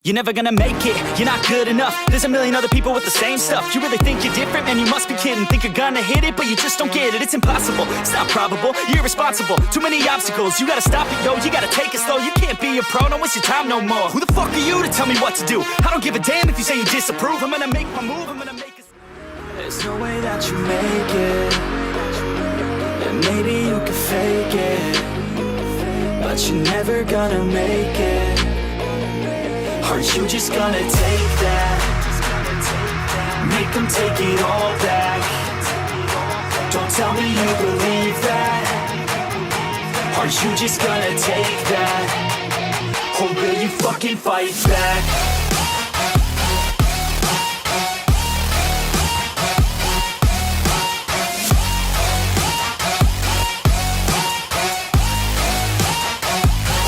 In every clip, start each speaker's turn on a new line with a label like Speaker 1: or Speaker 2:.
Speaker 1: You're never gonna make it, you're not good enough. There's a million other people with the same stuff. You really think you're different? Man, you must be kidding. Think you're gonna hit it, but you just don't get it. It's impossible, it's not probable, you're irresponsible. Too many obstacles, you gotta stop it, yo. You gotta take it slow, you can't be a pro. Don't waste your time no more. Who the fuck are you to tell me what to do? I don't give a damn if you say you disapprove. I'm gonna make my move, I'm gonna make it. There's no way that you make it, and maybe you can fake it, but you're never gonna make it. Are you just gonna take that? Make them take it all back. Don't tell me you believe that. Are you just gonna take that? Or will you fucking fight back?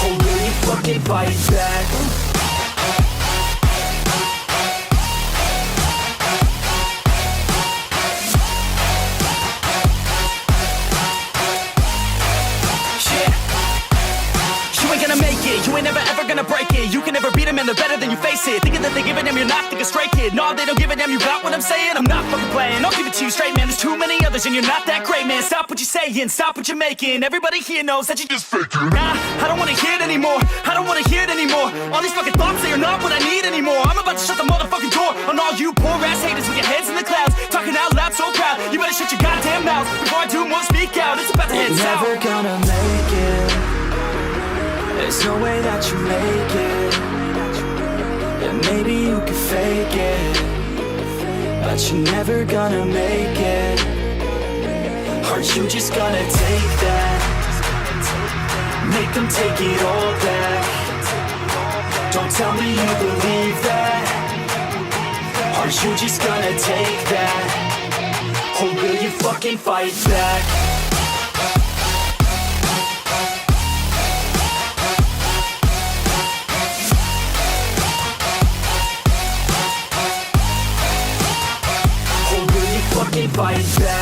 Speaker 1: Or will you fucking fight back? You ain't never ever gonna break it. You can never beat them and they're better than you face it. Thinking that they give a damn, you're not thinking straight, kid. No, they don't give a damn, you got what I'm saying? I'm not fucking playing, I'll give it to you straight, man. There's too many others and you're not that great, man. Stop what you're saying, stop what you're making. Everybody here knows that you just faking. Nah, I don't wanna hear it anymore, I don't wanna hear it anymore. All these fucking thoughts, they are not what I need anymore. I'm about to shut the motherfucking door on all you poor ass haters with your heads in the clouds, talking out loud so proud. You better shut your goddamn mouth before I do more speak out. It's about to head south. Never gonna make it. There's no way that you make it, and maybe you can fake it, but you're never gonna make it. Are you just gonna take that? Make them take it all back. Don't tell me you believe that. Are you just gonna take that? Or will you fucking fight back? Fight back.